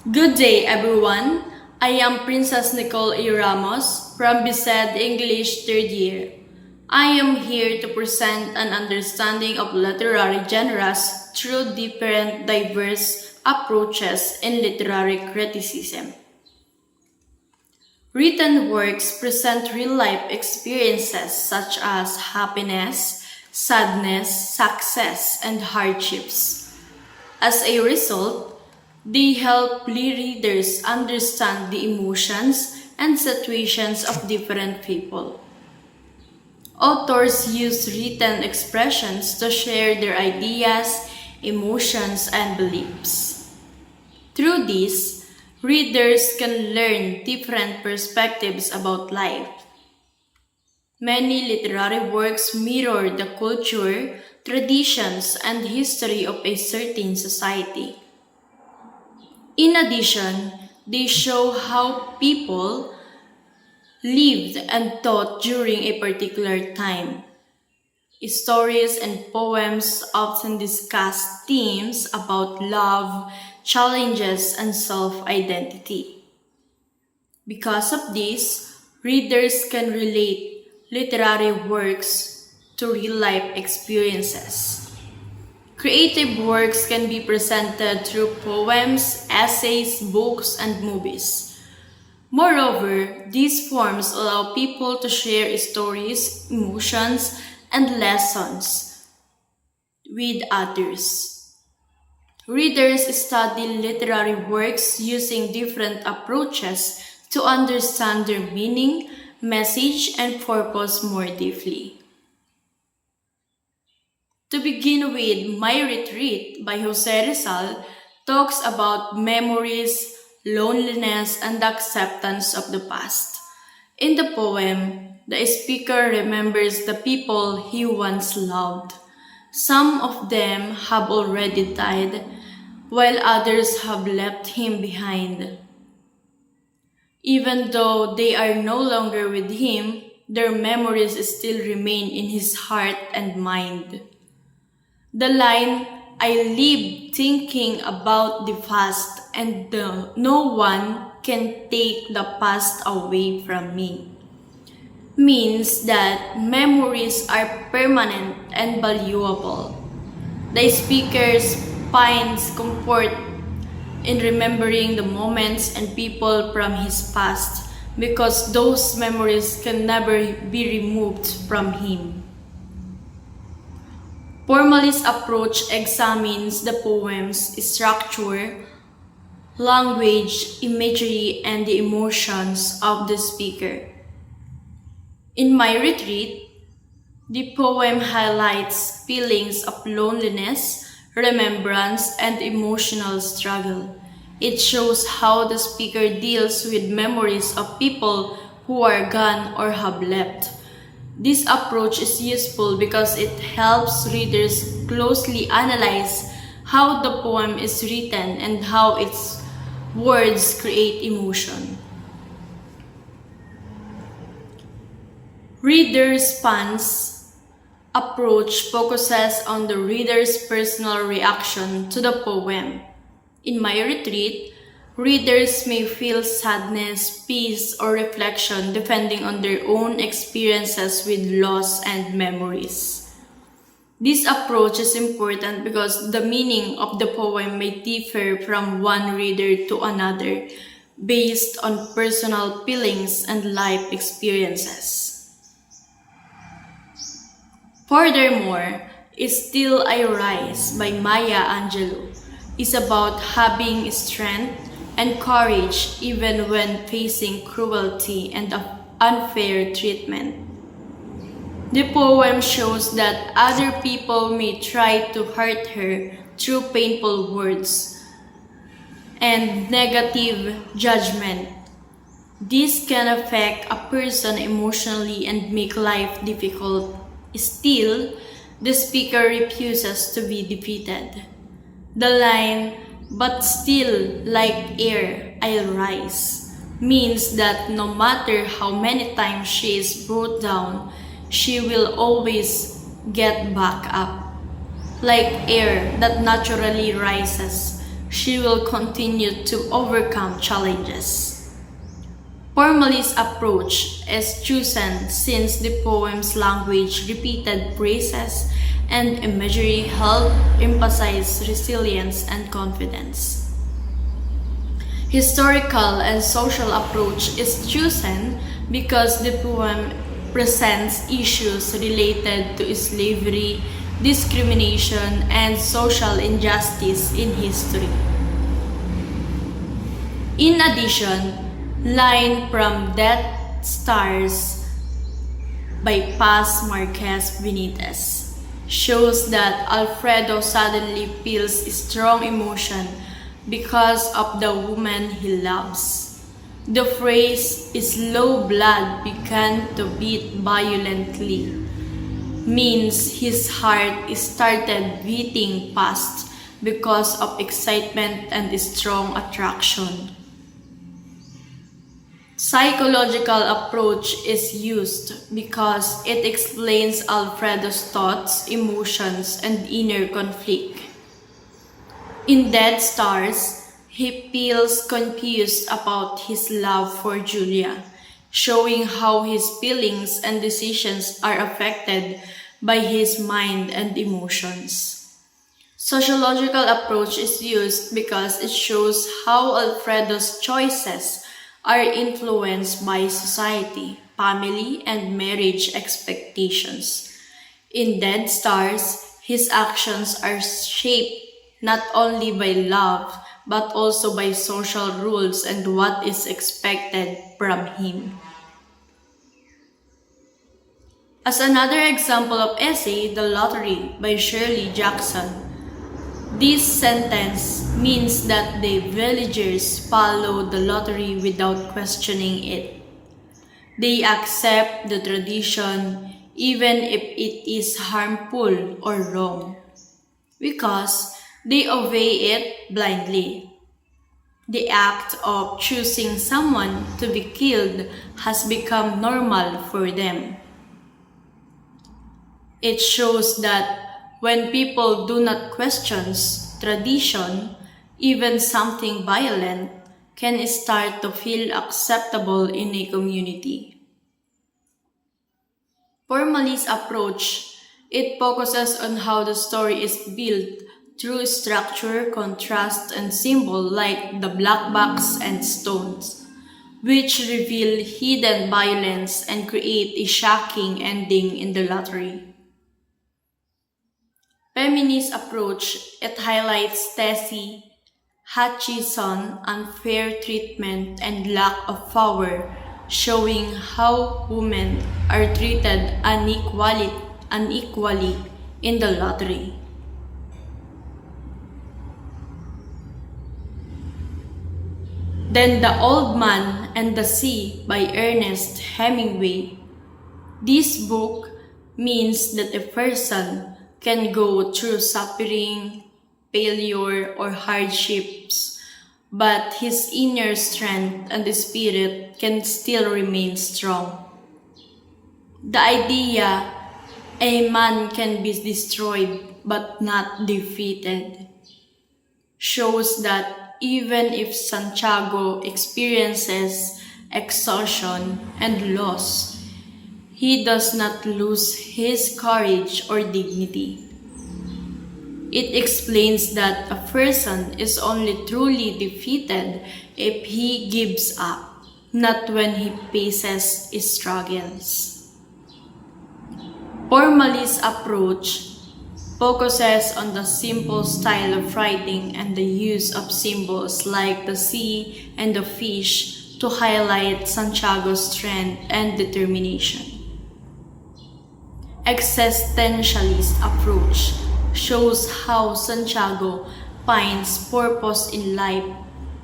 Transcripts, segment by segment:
Good day, everyone. I am Princess Nicole A. Ramos from BSED English 3rd year. I am here to present an understanding of literary genres through different diverse approaches in literary criticism. Written works present real-life experiences such as happiness, sadness, success, and hardships. As a result, they help readers understand the emotions and situations of different people. Authors use written expressions to share their ideas, emotions, and beliefs. Through this, readers can learn different perspectives about life. Many literary works mirror the culture, traditions, and history of a certain society. In addition, they show how people lived and thought during a particular time. Stories and poems often discuss themes about love, challenges, and self-identity. Because of this, readers can relate literary works to real-life experiences. Creative works can be presented through poems, essays, books, and movies. Moreover, these forms allow people to share stories, emotions, and lessons with others. Readers study literary works using different approaches to understand their meaning, message, and purpose more deeply. To begin with, My Retreat by Jose Rizal talks about memories, loneliness, and the acceptance of the past. In the poem, the speaker remembers the people he once loved. Some of them have already died, while others have left him behind. Even though they are no longer with him, their memories still remain in his heart and mind. The line, "I live thinking about the past and no one can take the past away from me," means that memories are permanent and valuable. The speaker finds comfort in remembering the moments and people from his past because those memories can never be removed from him. Formalist approach examines the poem's structure, language, imagery, and the emotions of the speaker. In My Retreat, the poem highlights feelings of loneliness, remembrance, and emotional struggle. It shows how the speaker deals with memories of people who are gone or have left. This approach is useful because it helps readers closely analyze how the poem is written and how its words create emotion. Reader-response approach focuses on the reader's personal reaction to the poem. In My Retreat, readers may feel sadness, peace, or reflection depending on their own experiences with loss and memories. This approach is important because the meaning of the poem may differ from one reader to another based on personal feelings and life experiences. Furthermore, Still I Rise by Maya Angelou is about having strength and courage even when facing cruelty and unfair treatment. The poem shows that other people may try to hurt her through painful words and negative judgment. This can affect a person emotionally and make life difficult. Still, the speaker refuses to be defeated. The line, "But still, like air, I'll rise," means that no matter how many times she is brought down, she will always get back up. Like air that naturally rises, she will continue to overcome challenges. Formali's approach is chosen since the poem's language, repeated phrases, and imagery help emphasize resilience and confidence. Historical and social approach is chosen because the poem presents issues related to slavery, discrimination, and social injustice in history. In addition, line from Death Stars by Paz Marquez Benitez shows that Alfredo suddenly feels strong emotion because of the woman he loves. The phrase "slow blood began to beat violently" means his heart started beating fast because of excitement and strong attraction. Psychological approach is used because it explains Alfredo's thoughts, emotions, and inner conflict. In Dead Stars, he feels confused about his love for Julia, showing how his feelings and decisions are affected by his mind and emotions. Sociological approach is used because it shows how Alfredo's choices are influenced by society, family, and marriage expectations. In Dead Stars, his actions are shaped not only by love but also by social rules and what is expected from him. As another example of essay, The Lottery by Shirley Jackson. This sentence means that the villagers follow the lottery without questioning it. They accept the tradition even if it is harmful or wrong, because they obey it blindly. The act of choosing someone to be killed has become normal for them. It shows that when people do not question tradition, even something violent can start to feel acceptable in a community. Formali's approach, it focuses on how the story is built through structure, contrast, and symbol like the black box and stones, which reveal hidden violence and create a shocking ending in the lottery. Feminist approach, it highlights Tessie Hutchison's unfair treatment and lack of power, showing how women are treated unequally in the lottery. Then The Old Man and the Sea by Ernest Hemingway. This book means that a person can go through suffering, failure, or hardships, but his inner strength and the spirit can still remain strong. The idea a man can be destroyed but not defeated shows that even if Santiago experiences exhaustion and loss, he does not lose his courage or dignity. It explains that a person is only truly defeated if he gives up, not when he faces struggles. Formali's approach focuses on the simple style of writing and the use of symbols like the sea and the fish to highlight Santiago's strength and determination. Existentialist approach shows how Santiago finds purpose in life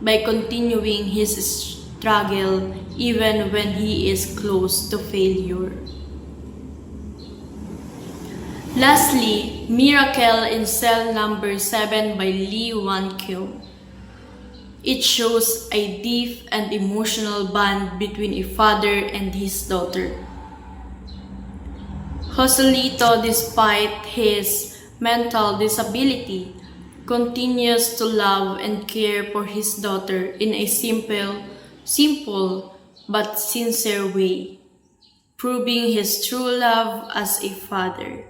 by continuing his struggle even when he is close to failure. Lastly, Miracle in Cell Number 7 by Lee Wan-kyo. It shows a deep and emotional bond between a father and his daughter. Joselito, despite his mental disability, continues to love and care for his daughter in a simple but sincere way, proving his true love as a father.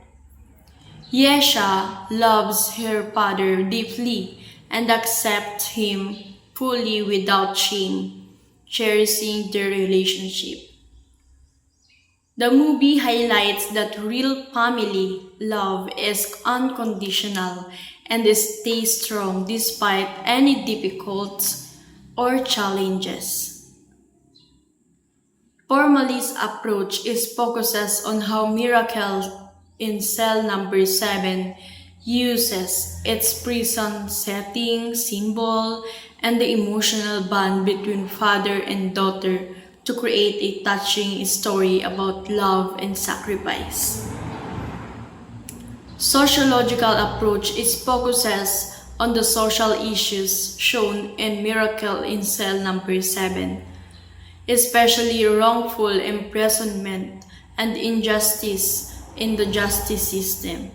Yesha loves her father deeply and accepts him fully without shame, cherishing their relationship. The movie highlights that real family love is unconditional and stays strong despite any difficulties or challenges. Formali's approach is focuses on how Miracle in Cell Number 7 uses its prison setting, symbol, and the emotional bond between father and daughter to create a touching story about love and sacrifice. Sociological approach is focuses on the social issues shown in Miracle in Cell Number 7, especially wrongful imprisonment and injustice in the justice system,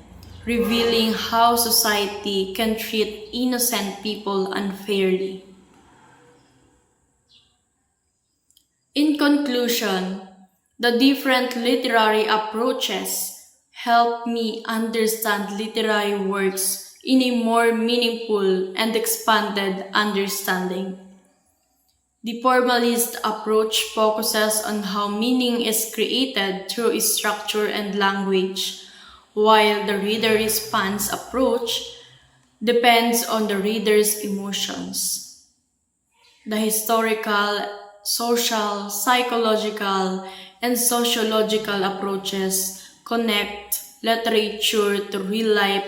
revealing how society can treat innocent people unfairly. In conclusion, the different literary approaches help me understand literary works in a more meaningful and expanded understanding. The formalist approach focuses on how meaning is created through structure and language, while the reader response approach depends on the reader's emotions. The historical, social, psychological, and sociological approaches connect literature to real-life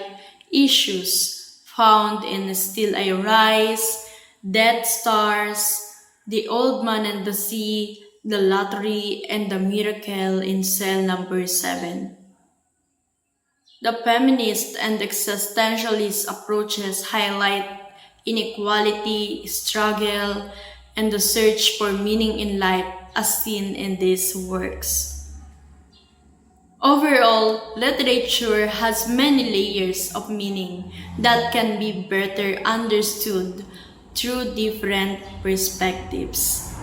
issues found in Still I Rise, Death Stars, The Old Man and the Sea, The Lottery, and The Miracle in Cell Number 7. The feminist and existentialist approaches highlight inequality, struggle, and the search for meaning in life as seen in these works. Overall, literature has many layers of meaning that can be better understood through different perspectives.